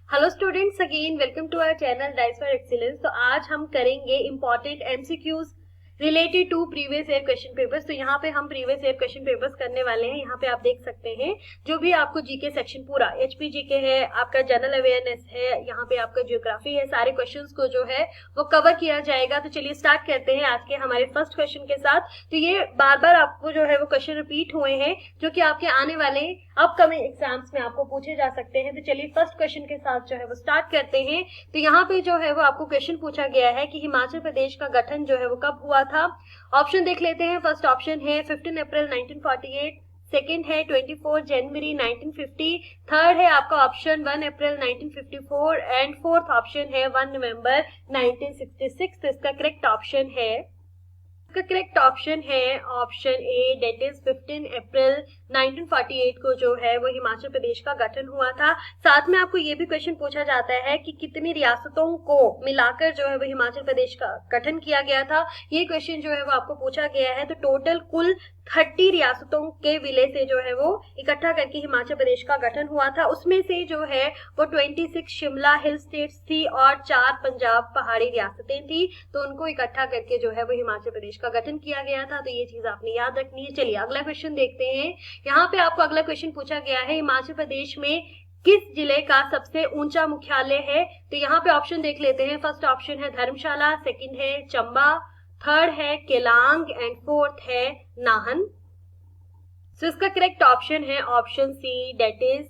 Hello students, again welcome to our channel Dice for Excellence. तो आज हम करेंगे important MCQs related to previous year question papers. तो यहाँ पे हम प्रीवियस ईयर क्वेश्चन पेपर्स करने वाले हैं। यहाँ पे आप देख सकते हैं जो भी आपको जीके सेक्शन पूरा एचपी जीके है, आपका जनरल अवेयरनेस है, यहाँ पे आपका ज्योग्राफी है, सारे क्वेश्चंस को जो है वो कवर किया जाएगा। तो चलिए स्टार्ट करते हैं आज के हमारे फर्स्ट क्वेश्चन के साथ। तो ये बार बार आपको जो है वो क्वेश्चन रिपीट हुए हैं जो कि आपके आने वाले अपकमिंग एग्जाम्स में आपको पूछे जा सकते हैं। तो चलिए फर्स्ट क्वेश्चन के साथ जो है वो स्टार्ट करते हैं। तो यहाँ पे जो है वो आपको क्वेश्चन पूछा गया है कि हिमाचल प्रदेश का गठन जो है वो कब हुआ था। ऑप्शन देख लेते हैं। फर्स्ट ऑप्शन है 15 अप्रैल 1948, सेकेंड है 24 जनवरी 1950, थर्ड है आपका option 1 April 1954 and fourth option है 1 नवंबर 1966। तो इसका करेक्ट ऑप्शन है ऑप्शन ए, डेट इज 15 अप्रैल 1948 को जो है वो हिमाचल प्रदेश का गठन हुआ था। साथ में आपको ये भी क्वेश्चन पूछा जाता है कि कितनी रियासतों को मिलाकर जो है वो हिमाचल प्रदेश का गठन किया गया था। ये क्वेश्चन जो है वो आपको पूछा गया है। तो टोटल कुल 30 रियासतों के विलय से जो है वो इकट्ठा करके हिमाचल प्रदेश का गठन हुआ था। उसमें से जो है वो 26 शिमला हिल स्टेट्स थी और 4 पंजाब पहाड़ी रियासतें थी। तो उनको इकट्ठा करके जो है वो हिमाचल प्रदेश का गठन किया गया था। तो ये चीज आपने याद रखनी है। चलिए अगला क्वेश्चन देखते हैं। यहाँ पे आपको अगला क्वेश्चन पूछा गया है, हिमाचल प्रदेश में किस जिले का सबसे ऊंचा मुख्यालय है। तो यहाँ पे ऑप्शन देख लेते हैं। फर्स्ट ऑप्शन है धर्मशाला, सेकंड है चंबा, थर्ड है केलांग एंड फोर्थ है नाहन। तो इसका करेक्ट ऑप्शन है option C, that is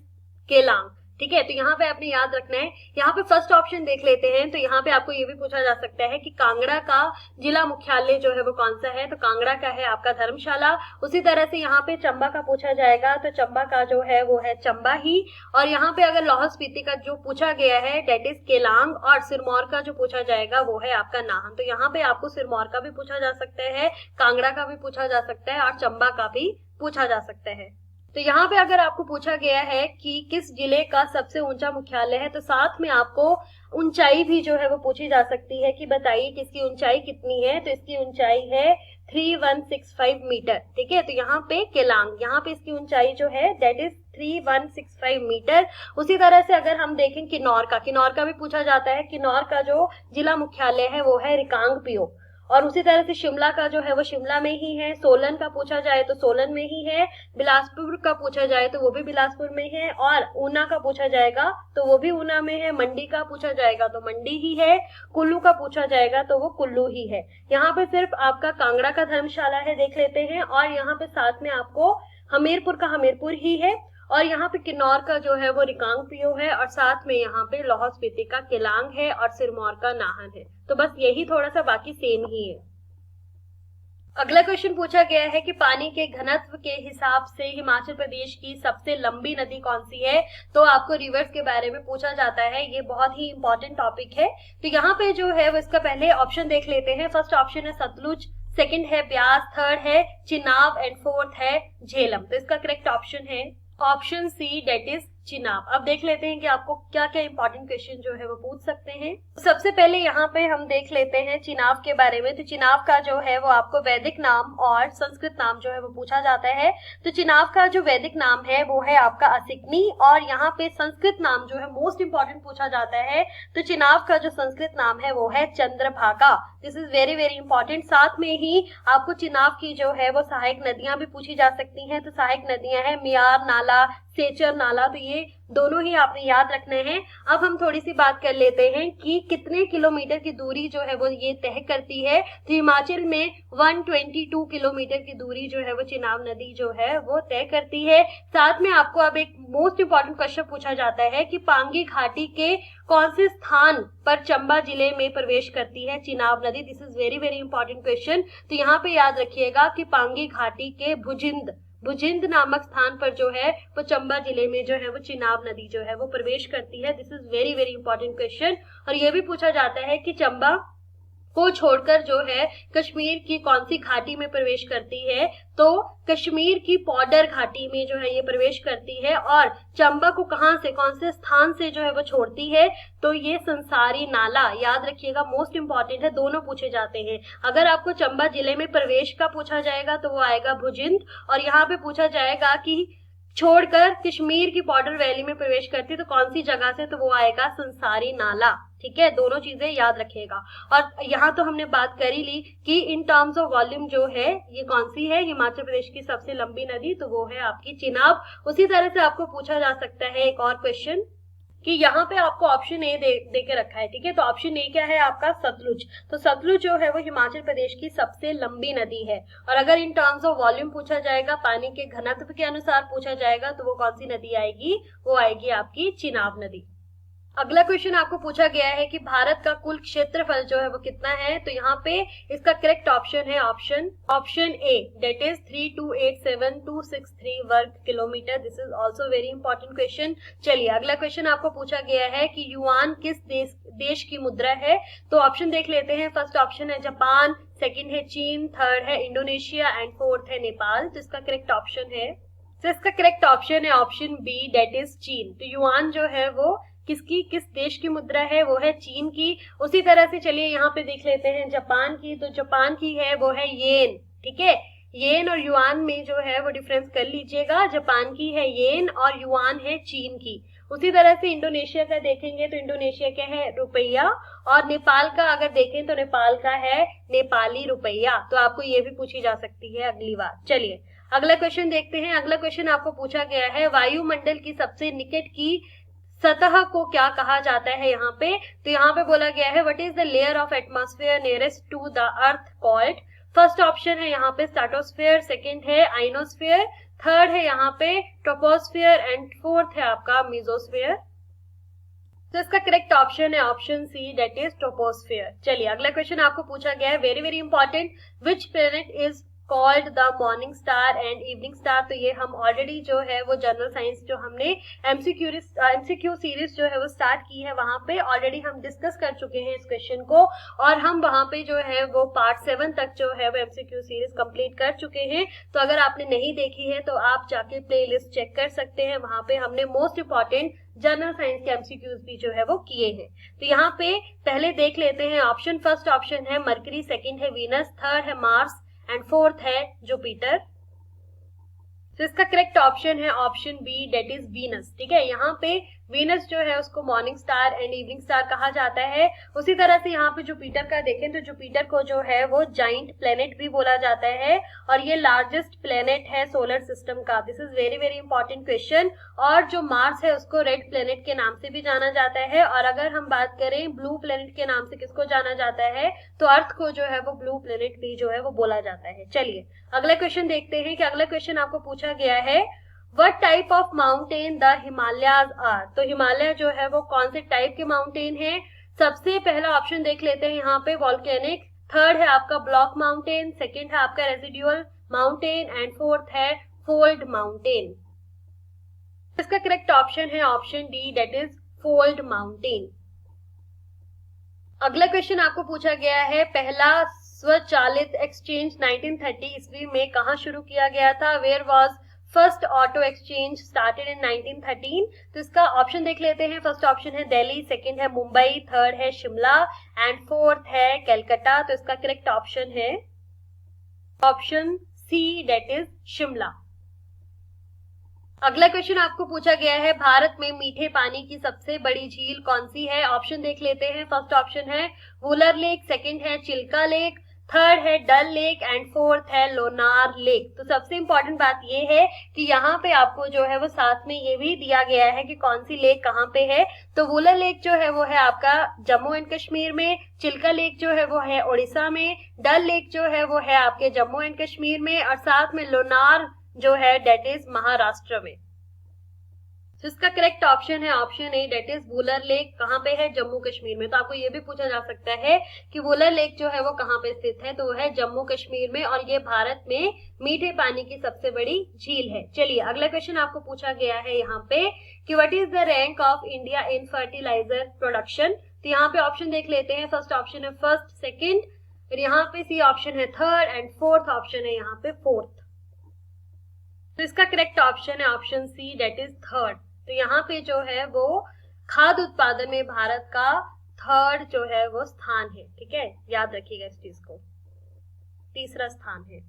Keylong. ठीक है, तो यहाँ पे आपने याद रखना है। यहाँ पे फर्स्ट ऑप्शन देख लेते हैं। तो यहाँ पे आपको ये भी पूछा जा सकता है कि कांगड़ा का जिला मुख्यालय जो है वो कौन सा है। तो कांगड़ा का है आपका धर्मशाला। उसी तरह से यहाँ पे चंबा का पूछा जाएगा तो चंबा का जो है वो है चंबा ही। और यहाँ पे अगर लाहौल स्पीति का जो पूछा गया है डेट इज केलांग, और सिरमौर का जो पूछा जाएगा वो है आपका नाहन। तो यहाँ पे आपको सिरमौर का भी पूछा जा सकता है, कांगड़ा का भी पूछा जा सकता है और चंबा का भी पूछा जा सकता है। तो यहाँ पे अगर आपको पूछा गया है कि किस जिले का सबसे ऊंचा मुख्यालय है, तो साथ में आपको ऊंचाई भी जो है वो पूछी जा सकती है कि बताइए किसकी ऊंचाई कितनी है। तो इसकी ऊंचाई है 3165 मीटर। ठीक है, तो यहाँ पे केलांग, यहाँ पे इसकी ऊंचाई जो है दैट इज 3165 मीटर। उसी तरह से अगर हम देखें किन्नौर का भी पूछा जाता है। किन्नौर का जो जिला मुख्यालय है वो है रिकांगपिओ। और उसी तरह से शिमला का जो है वो शिमला में ही है। सोलन का पूछा जाए तो सोलन में ही है। बिलासपुर का पूछा जाए तो वो भी बिलासपुर में है। और ऊना का पूछा जाएगा तो वो भी ऊना में है। मंडी का पूछा जाएगा तो मंडी ही है। कुल्लू का पूछा जाएगा तो वो कुल्लू ही है। यहाँ पे सिर्फ आपका कांगड़ा का धर्मशाला है, देख लेते हैं। और यहाँ पे साथ में आपको हमीरपुर का हमीरपुर ही है। और यहाँ पे किन्नौर का जो है वो रिकांगपिओ है। और साथ में यहाँ पे लाहौल स्पीति का केलांग है और सिरमौर का नाहन है। तो बस यही थोड़ा सा, बाकी सेम ही है। अगला क्वेश्चन पूछा गया है कि पानी के घनत्व के हिसाब से हिमाचल प्रदेश की सबसे लंबी नदी कौन सी है। तो आपको रिवर्स के बारे में पूछा जाता है। ये बहुत ही इंपॉर्टेंट टॉपिक है। तो यहाँ पे जो है वो इसका पहले ऑप्शन देख लेते हैं। फर्स्ट ऑप्शन है सतलुज, सेकंड है ब्यास, थर्ड है चिनाब एंड फोर्थ है झेलम। तो इसका करेक्ट ऑप्शन है option C, that is Chenab. अब देख लेते हैं कि आपको क्या क्या इंपॉर्टेंट क्वेश्चन जो है वो पूछ सकते हैं। सबसे पहले यहाँ पे हम देख लेते हैं चिनाब के बारे में। तो चिनाब का जो है वो आपको वैदिक नाम और संस्कृत नाम जो है वो पूछा जाता है। तो चिनाब का जो वैदिक नाम है वो है आपका असिकनी। और यहाँ पे संस्कृत नाम जो है मोस्ट इंपॉर्टेंट पूछा जाता है। तो चिनाब का जो संस्कृत नाम है वो है Chandrabhaga. This is very very important. साथ में ही आपको चिनाब की जो है वो सहायक नदियां भी पूछी जा सकती हैं। तो सहायक नदियां हैं मियार नाला, सेचर नाला। तो ये दोनों ही आपने याद रखने हैं। अब हम थोड़ी सी बात कर लेते हैं कि कितने किलोमीटर की दूरी जो है वो ये तय करती है। तो हिमाचल में 122 किलोमीटर की दूरी जो है वो चिनाब नदी जो है वो तय करती है। साथ में आपको अब एक मोस्ट इंपॉर्टेंट क्वेश्चन पूछा जाता है कि पांगी घाटी के कौन से स्थान पर चंबा जिले में प्रवेश करती है चिनाब नदी। This is very very important question. तो यहाँ पे याद रखिएगा कि पांगी घाटी के भुजिंद नामक स्थान पर जो है वो चंबा जिले में जो है वो चिनाब नदी जो है वो प्रवेश करती है। This is very very important question. और ये भी पूछा जाता है कि चंबा को छोड़कर जो है कश्मीर की कौन सी घाटी में प्रवेश करती है। तो कश्मीर की पॉडर घाटी में जो है ये प्रवेश करती है। और चंबा को कहां से, कौन से स्थान से जो है वो छोड़ती है। तो ये संसारी नाला, याद रखिएगा, मोस्ट इंपॉर्टेंट है। दोनों पूछे जाते हैं। अगर आपको चंबा जिले में प्रवेश का पूछा जाएगा तो वो आएगा भुजिंद। और यहाँ पे पूछा जाएगा कि छोड़कर कश्मीर की बॉर्डर वैली में प्रवेश करती है तो कौन सी जगह से, तो वो आएगा संसारी नाला। ठीक है, दोनों चीजें याद रखिएगा। और यहाँ तो हमने बात कर ही ली कि इन टर्म्स ऑफ वॉल्यूम जो है ये कौन सी है, हिमाचल प्रदेश की सबसे लंबी नदी, तो वो है आपकी चिनाब। उसी तरह से आपको पूछा जा सकता है एक और क्वेश्चन कि यहाँ पे आपको ऑप्शन ए दे के रखा है। ठीक है, तो ऑप्शन ए क्या है आपका, सतलुज। तो सतलुज जो है वो हिमाचल प्रदेश की सबसे लंबी नदी है। और अगर इन टर्म्स ऑफ वॉल्यूम पूछा जाएगा, पानी के घनत्व के अनुसार पूछा जाएगा, तो वो कौन सी नदी आएगी, वो आएगी आपकी चिनाब नदी। अगला क्वेश्चन आपको पूछा गया है कि भारत का कुल क्षेत्रफल जो है वो कितना है, तो यहाँ पे इसका करेक्ट ऑप्शन है ऑप्शन ए, दैट इज 3287263 वर्ग kilometre. This is also very important question. चलिए अगला क्वेश्चन आपको पूछा गया है कि युआन किस देश की मुद्रा है, तो ऑप्शन देख लेते हैं। फर्स्ट ऑप्शन है जापान, सेकेंड है चीन, थर्ड है इंडोनेशिया एंड फोर्थ है नेपाल। तो इसका करेक्ट ऑप्शन है, तो इसका करेक्ट ऑप्शन है ऑप्शन बी, दैट इज चीन। तो युआन जो है वो किस देश की मुद्रा है, वो है चीन की। उसी तरह से चलिए यहाँ पे देख लेते हैं जापान की, तो जापान की है वो है येन। ठीक है, येन और युआन में जो है वो डिफरेंस कर लीजिएगा, जापान की है येन और युआन है चीन की। उसी तरह से इंडोनेशिया का देखेंगे तो इंडोनेशिया का है रुपया, और नेपाल का अगर देखें तो नेपाल का है नेपाली रुपया। तो आपको ये भी पूछी जा सकती है अगली बार। चलिए अगला क्वेश्चन देखते हैं। अगला क्वेश्चन आपको पूछा गया है वायुमंडल की सबसे निकट की सतह को क्या कहा जाता है यहाँ पे, तो यहाँ पे बोला गया है what is the layer of atmosphere nearest to the earth called. First option है यहाँ पे स्ट्रेटोस्फेयर, सेकंड है आइनोस्फेयर, थर्ड है यहाँ पे ट्रोपोस्फेयर एंड फोर्थ है आपका मेसोस्फेयर। तो इसका करेक्ट ऑप्शन है option C, that is troposphere. चलिए अगला क्वेश्चन आपको पूछा गया है very very important, which planet is called the morning star and evening star. तो ये हम ऑलरेडी जो है वो जनरल साइंस जो हमने एमसीक्यू सीरीज जो है वो स्टार्ट की है, वहां पे ऑलरेडी हम डिस्कस कर चुके हैं इस क्वेश्चन को, और हम वहां पे जो है वो पार्ट 7 तक जो है वो एमसीक्यू सीरीज कंप्लीट कर चुके हैं। तो अगर आपने नहीं देखी है तो आप जाके प्ले लिस्ट चेक कर सकते हैं, वहां पे हमने मोस्ट इंपॉर्टेंट जनरल साइंस के एमसीक्यूज भी जो है वो किए हैं। तो यहाँ पे पहले देख लेते हैं ऑप्शन। फर्स्ट ऑप्शन है मरकरी, सेकंड है वीनस, थर्ड है मार्स एंड फोर्थ है जुपिटर। तो इसका करेक्ट ऑप्शन है option B, that is Venus. ठीक है, यहाँ पे वीनस जो है उसको morning star and evening star कहा जाता है। उसी तरह से यहाँ पे जुपिटर का देखें तो जुपिटर को जो है वो जाइंट प्लेनेट भी बोला जाता है, और ये लार्जेस्ट प्लेनेट है सोलर सिस्टम का। This is very very important question. और जो मार्स है उसको रेड प्लेनेट के नाम से भी जाना जाता है, और अगर हम बात करें ब्लू प्लेनेट के नाम से किसको जाना जाता है, तो अर्थ को जो है वो ब्लू प्लेनेट भी जो है वो बोला जाता है। चलिए अगला क्वेश्चन देखते हैं कि अगला क्वेश्चन आपको पूछा गया है What type of mountain the Himalayas are। तो हिमालय जो है वो कौन से टाइप के माउंटेन है। सबसे पहला ऑप्शन देख लेते हैं यहाँ पे वॉल्केनिक, थर्ड है आपका ब्लॉक माउंटेन, सेकंड है आपका रेसिडुअल माउंटेन एंड फोर्थ है फोल्ड माउंटेन। इसका करेक्ट ऑप्शन है option D, that is fold mountain. अगला क्वेश्चन आपको पूछा गया है पहला स्वचालित एक्सचेंज 1930 ईस्वी में कहाँ शुरू किया गया था। Where was first auto exchange started in 1913। तो इसका ऑप्शन देख लेते हैं। फर्स्ट ऑप्शन है दिल्ली, सेकंड है मुंबई, थर्ड है शिमला एंड फोर्थ है कलकत्ता। तो इसका करेक्ट ऑप्शन है option C, that is Shimla. अगला क्वेश्चन आपको पूछा गया है भारत में मीठे पानी की सबसे बड़ी झील कौन सी है। ऑप्शन देख लेते हैं। फर्स्ट ऑप्शन है वुलर लेक, सेकंड है चिल्का लेक, थर्ड है डल लेक एंड फोर्थ है लोनार लेक। तो सबसे इंपॉर्टेंट बात ये है कि यहाँ पे आपको जो है वो साथ में ये भी दिया गया है कि कौन सी लेक कहाँ पे है। तो वुलर लेक जो है वो है आपका जम्मू एंड कश्मीर में, चिल्का लेक जो है वो है उड़ीसा में, डल लेक जो है वो है आपके जम्मू एंड कश्मीर में, और साथ में लोनार जो है डेट इज महाराष्ट्र में। तो इसका करेक्ट ऑप्शन है option A, that is Wular lake. कहाँ पे है, जम्मू कश्मीर में। तो आपको ये भी पूछा जा सकता है कि वुलर लेक जो है वो कहाँ पे स्थित है, तो वो है जम्मू कश्मीर में, और ये भारत में मीठे पानी की सबसे बड़ी झील है। चलिए अगला क्वेश्चन आपको पूछा गया है यहाँ पे कि what is the rank of India in fertiliser production. तो यहाँ पे ऑप्शन देख लेते हैं। फर्स्ट ऑप्शन है फर्स्ट, सेकेंड, और यहाँ पे सी ऑप्शन है थर्ड एंड फोर्थ ऑप्शन है यहाँ पे फोर्थ। तो इसका करेक्ट ऑप्शन है option C, that is third. तो यहाँ पे जो है वो खाद्य उत्पादन में भारत का थर्ड जो है वो स्थान है। ठीक है, याद रखिएगा इस चीज को, तीसरा स्थान है।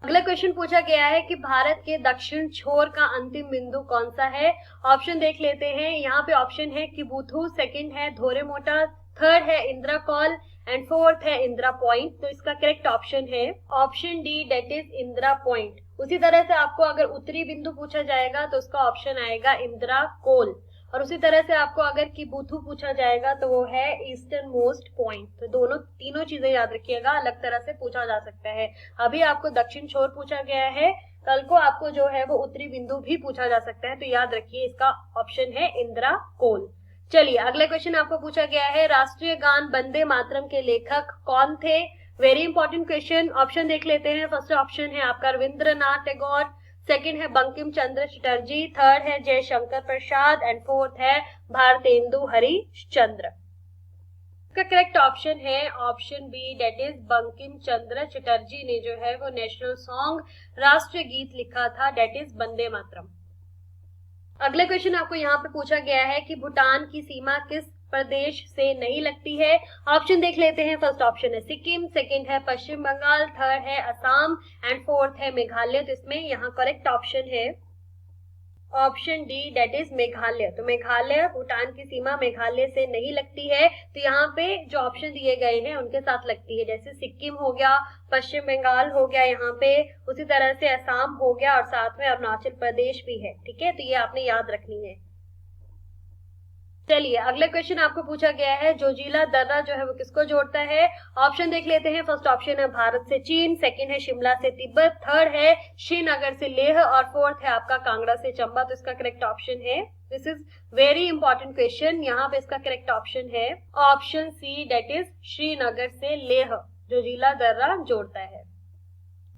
अगला क्वेश्चन पूछा गया है कि भारत के दक्षिण छोर का अंतिम बिंदु कौन सा है। ऑप्शन देख लेते हैं। यहाँ पे ऑप्शन है किबुथु, सेकंड है धोरेमोटा, थर्ड है इंदिरा कॉल एंड फोर्थ है इंदिरा पॉइंट। तो इसका करेक्ट ऑप्शन है option D, that is Indira point. उसी तरह से आपको अगर उत्तरी बिंदु पूछा जाएगा तो उसका ऑप्शन आएगा इंदिरा कोल, और उसी तरह से आपको अगर किबुथु पूछा जाएगा तो वो है ईस्टर्न मोस्ट पॉइंट। तो दोनों तीनों चीजें याद रखिएगा, अलग तरह से पूछा जा सकता है। अभी आपको दक्षिण छोर पूछा गया है, कल को आपको जो है वो उत्तरी बिंदु भी पूछा जा सकता है। तो याद रखिए इसका ऑप्शन है इंदिरा कोल। चलिए अगला क्वेश्चन आपको पूछा गया है, राष्ट्रीय गान वंदे मातरम के लेखक कौन थे। Very important question. ऑप्शन देख लेते हैं। फर्स्ट ऑप्शन है आपका रविंद्रनाथ टैगोर, सेकंड है बंकिम चंद्र चटर्जी, थर्ड है जयशंकर प्रसाद एंड फोर्थ है भारतेंदु हरिश्चंद्र। इसका करेक्ट ऑप्शन है option B, that is Bankim Chandra Chatterjee ने जो है वो नेशनल सॉन्ग, राष्ट्रीय गीत लिखा था, डेट इज वंदे मातरम। अगला क्वेश्चन आपको यहाँ पे पूछा गया है कि भूटान की सीमा किस प्रदेश से नहीं लगती है। ऑप्शन देख लेते हैं। फर्स्ट ऑप्शन है सिक्किम, सेकंड है पश्चिम बंगाल, थर्ड है असम एंड फोर्थ है मेघालय। तो इसमें यहाँ करेक्ट ऑप्शन है option D, that is Meghalaya. तो मेघालय, भूटान की सीमा मेघालय से नहीं लगती है। तो यहाँ पे जो ऑप्शन दिए गए हैं उनके साथ लगती है, जैसे सिक्किम हो गया, पश्चिम बंगाल हो गया यहाँ पे, उसी तरह से असम हो गया और साथ में अरुणाचल प्रदेश भी है। ठीक है, तो ये आपने याद रखनी है। चलिए अगला क्वेश्चन आपको पूछा गया है, जोजिला दर्रा जो है वो किसको जोड़ता है। ऑप्शन देख लेते हैं। फर्स्ट ऑप्शन है भारत से चीन, सेकंड है शिमला से तिब्बत, थर्ड है श्रीनगर से लेह और फोर्थ है आपका कांगड़ा से चंबा। तो इसका करेक्ट ऑप्शन है, this is very important question, यहाँ पे इसका करेक्ट ऑप्शन है option C, that is Srinagar से लेह जोजिला दर्रा जोड़ता है।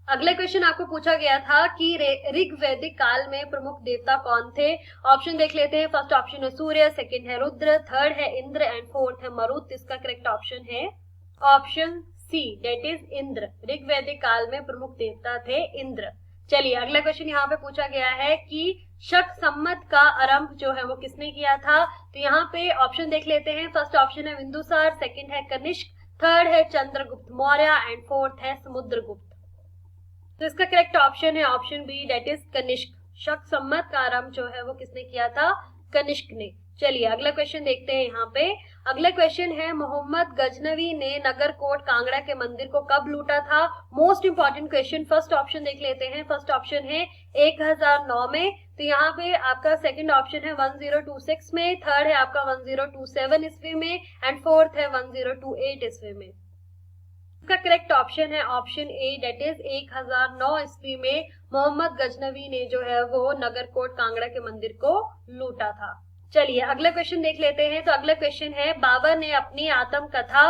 अगले क्वेश्चन आपको पूछा गया था कि ऋग्वैदिक काल में प्रमुख देवता कौन थे। ऑप्शन देख लेते हैं। फर्स्ट ऑप्शन है सूर्य, सेकंड है रुद्र, थर्ड है इंद्र एंड फोर्थ है मरुत। इसका करेक्ट ऑप्शन है option C, that is Indra. ऋग्वैदिक काल में प्रमुख देवता थे इंद्र। चलिए अगला क्वेश्चन यहाँ पे पूछा गया है कि शक संमत का आरंभ जो है वो किसने किया था। तो यहाँ पे ऑप्शन देख लेते हैं। फर्स्ट ऑप्शन है बिंदुसार, सेकंड है कनिष्क, थर्ड है चंद्रगुप्त मौर्य एंड फोर्थ है समुद्रगुप्त। तो इसका करेक्ट ऑप्शन है option B, that is Kanishka. Shaka Samvat का आरंभ जो है वो किसने किया था, कनिष्क ने। चलिए अगला क्वेश्चन देखते हैं। यहाँ पे अगला क्वेश्चन है, मोहम्मद गजनवी ने नगरकोट कांगड़ा के मंदिर को कब लूटा था। Most important question. First option देख लेते हैं। फर्स्ट ऑप्शन है 1009 में। तो यहाँ पे आपका सेकंड ऑप्शन है 1026 में, थर्ड है आपका 1027 ईस्वी में एंड फोर्थ है 1028 ईस्वी में। इसका करेक्ट ऑप्शन है ऑप्शन ए, डेट इज 1009 ईस्वी में मोहम्मद गजनवी ने जो है वो नगरकोट कांगड़ा के मंदिर को लूटा था। चलिए अगला क्वेश्चन देख लेते हैं। तो अगला क्वेश्चन है, बाबर ने अपनी आत्मकथा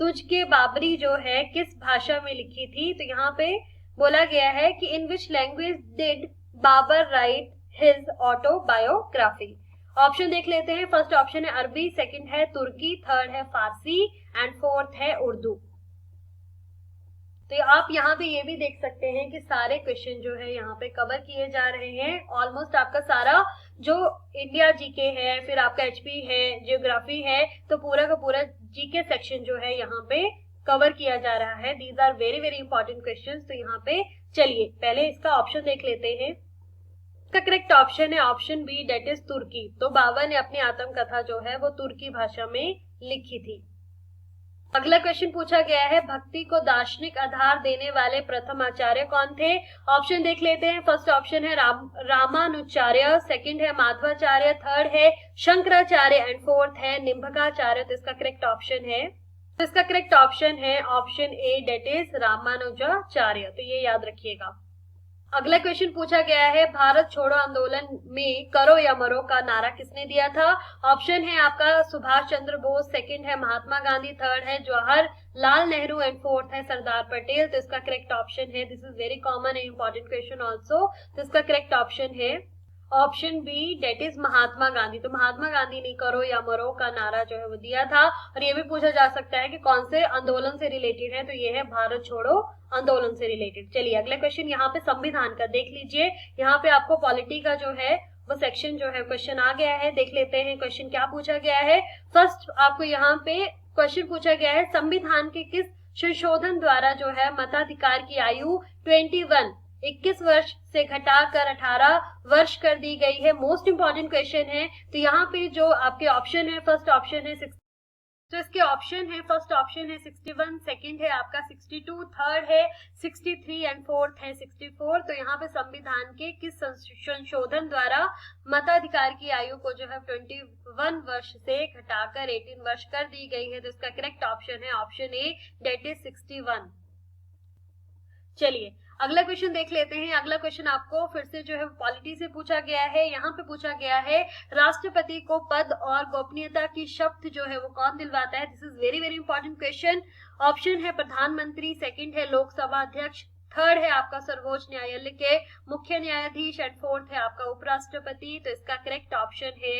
तुझ के बाबरी जो है किस भाषा में लिखी थी। तो यहाँ पे बोला गया है कि in which language did Babar write his autobiography. Option देख लेते हैं। फर्स्ट ऑप्शन है अरबी, सेकंड है तुर्की, थर्ड है फारसी एंड फोर्थ है उर्दू। तो आप यहाँ पे ये भी देख सकते हैं कि सारे क्वेश्चन जो है यहाँ पे कवर किए जा रहे हैं। ऑलमोस्ट आपका सारा जो इंडिया जीके है, फिर आपका एचपी है, जियोग्राफी है, तो पूरा का पूरा जीके सेक्शन जो है यहाँ पे कवर किया जा रहा है। These are very very important questions. तो यहाँ पे चलिए पहले इसका ऑप्शन देख लेते हैं। इसका करेक्ट ऑप्शन है ऑप्शन बी, डेट इज तुर्की। तो बाबर ने अपनी आत्मकथा जो है वो तुर्की भाषा में लिखी थी। अगला क्वेश्चन पूछा गया है, भक्ति को दार्शनिक आधार देने वाले प्रथम आचार्य कौन थे। ऑप्शन देख लेते हैं। फर्स्ट ऑप्शन है रामानुचार्य, सेकंड है माधवाचार्य, थर्ड है शंकराचार्य एंड फोर्थ है निम्भकाचार्य। तो इसका करेक्ट ऑप्शन है, तो इसका करेक्ट ऑप्शन है option A, that is Ramanujacharya. तो ये याद रखिएगा। अगला क्वेश्चन पूछा गया है, भारत छोड़ो आंदोलन में करो या मरो का नारा किसने दिया था। ऑप्शन है आपका सुभाष चंद्र बोस, सेकंड है महात्मा गांधी, थर्ड है जवाहरलाल नेहरू एंड फोर्थ है सरदार पटेल। तो इसका करेक्ट ऑप्शन है, this is very common and important question also. तो इसका करेक्ट ऑप्शन है option B, that is Mahatma Gandhi. तो महात्मा गांधी ने करो या मरो का नारा जो है वो दिया था। और ये भी पूछा जा सकता है कि कौन से आंदोलन से रिलेटेड है। तो ये है भारत छोड़ो आंदोलन से रिलेटेड। चलिए अगला क्वेश्चन यहाँ पे संविधान का देख लीजिए। यहाँ पे आपको पॉलिटी का जो है वो सेक्शन जो है क्वेश्चन आ गया है। देख लेते हैं क्वेश्चन क्या पूछा गया है। फर्स्ट आपको यहाँ पे क्वेश्चन पूछा गया है, संविधान के किस संशोधन द्वारा जो है मताधिकार की आयु 21 वर्ष से घटाकर 18 वर्ष कर दी गई है। मोस्ट इंपॉर्टेंट क्वेश्चन है। तो यहाँ पे जो आपके ऑप्शन है, फर्स्ट ऑप्शन है तो इसके ऑप्शन है, फर्स्ट ऑप्शन है 61, सेकंड है आपका 62, थर्ड है 63 एंड फोर्थ है 64। तो यहाँ पे संविधान के किस संशोधन द्वारा मताधिकार की आयु को जो है 21 वर्ष से घटाकर 18 वर्ष कर दी गई है। तो इसका करेक्ट ऑप्शन है ऑप्शन ए, डेट इज 61। चलिए अगला क्वेश्चन देख लेते हैं। अगला क्वेश्चन आपको फिर से जो है पॉलिटी से पूछा गया है। यहाँ पे पूछा गया है राष्ट्रपति को पद और गोपनीयता की शपथ जो है वो कौन दिलवाता है। This is very very important question. Option है प्रधानमंत्री, सेकंड है लोकसभा अध्यक्ष, थर्ड है आपका सर्वोच्च न्यायालय के मुख्य न्यायाधीश एंड फोर्थ है आपका उपराष्ट्रपति। तो इसका करेक्ट ऑप्शन है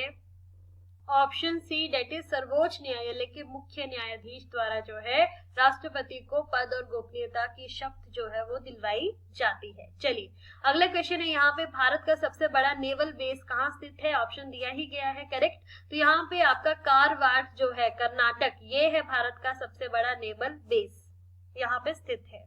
ऑप्शन सी, डेट इज सर्वोच्च न्यायालय के मुख्य न्यायाधीश द्वारा जो है राष्ट्रपति को पद और गोपनीयता की शपथ जो है वो दिलवाई जाती है। चलिए अगला क्वेश्चन है यहाँ पे भारत का सबसे बड़ा नेवल बेस कहाँ स्थित है। ऑप्शन दिया ही गया है करेक्ट। तो यहाँ पे आपका कारवार जो है कर्नाटक, ये है भारत का सबसे बड़ा नेवल बेस, यहाँ पे स्थित है।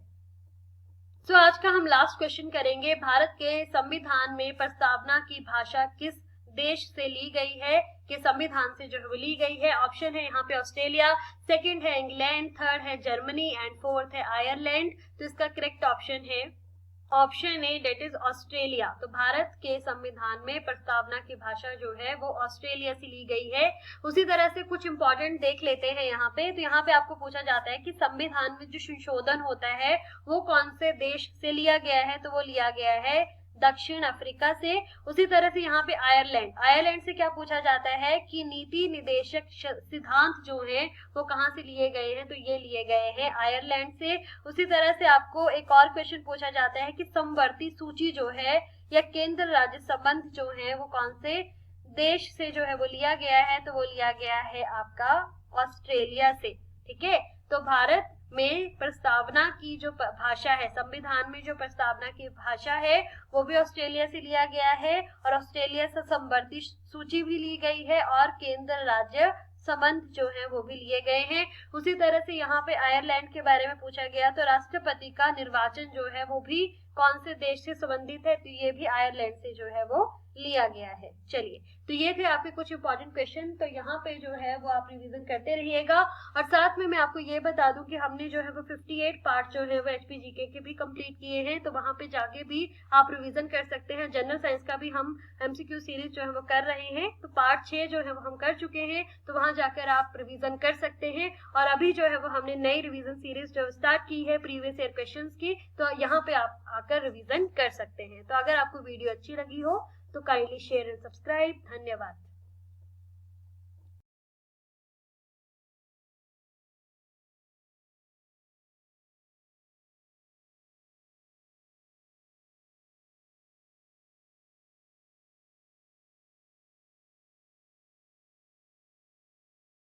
तो आज का हम लास्ट क्वेश्चन करेंगे। भारत के संविधान में प्रस्तावना की भाषा किस देश से ली गई है, कि संविधान से जो है वो ली गई है। ऑप्शन है यहाँ पे ऑस्ट्रेलिया, सेकंड है इंग्लैंड, थर्ड है जर्मनी एंड फोर्थ है आयरलैंड। तो इसका करेक्ट ऑप्शन है option A, that is Australia. तो भारत के संविधान में प्रस्तावना की भाषा जो है वो ऑस्ट्रेलिया से ली गई है। उसी तरह से कुछ इंपॉर्टेंट देख लेते हैं यहाँ पे। तो यहाँ पे आपको पूछा जाता है कि संविधान में जो संशोधन होता है वो कौन से देश से लिया गया है। तो वो लिया गया है दक्षिण अफ्रीका से। उसी तरह से यहाँ पे आयरलैंड से क्या पूछा जाता है कि नीति निदेशक सिद्धांत जो हैं वो कहाँ से लिए गए हैं। तो ये लिए गए हैं आयरलैंड से। उसी तरह से आपको एक और क्वेश्चन पूछा जाता है कि समवर्ती सूची जो है या केंद्र राज्य संबंध जो है वो कौन से देश से जो है वो लिया गया है। तो वो लिया गया है आपका ऑस्ट्रेलिया से। ठीक है, तो भारत में प्रस्तावना की जो भाषा है, संविधान में जो प्रस्तावना की भाषा है वो भी ऑस्ट्रेलिया से लिया गया है और ऑस्ट्रेलिया से समवर्ती सूची भी ली गई है और केंद्र राज्य संबंध जो है वो भी लिए गए हैं। उसी तरह से यहाँ पे आयरलैंड के बारे में पूछा गया। तो राष्ट्रपति का निर्वाचन जो है वो भी कौन से देश से संबंधित है। तो ये भी आयरलैंड से जो है वो लिया गया है। चलिए, तो ये थे आपके कुछ इंपॉर्टेंट क्वेश्चन। तो यहाँ पे जो है वो आप रिवीजन करते रहिएगा। और साथ में मैं आपको ये बता दूं कि हमने जो है वो 58 पार्ट जो है वो HPGK के भी कंप्लीट किए हैं। तो वहां पे जाके भी आप रिवीजन कर सकते हैं। जनरल साइंस का भी हम MCQ सीरीज जो है वो कर रहे हैं। तो पार्ट 6 जो है वो हम कर चुके हैं। तो वहां जाकर आप रिवीजन कर सकते हैं। और अभी जो है वो हमने नई रिवीजन सीरीज जो स्टार्ट की है प्रीवियस ईयर क्वेश्चंस की। तो यहाँ पे आप आकर रिवीजन कर सकते हैं। तो अगर आपको वीडियो अच्छी लगी हो तो काइंडली शेयर एंड सब्सक्राइब। धन्यवाद।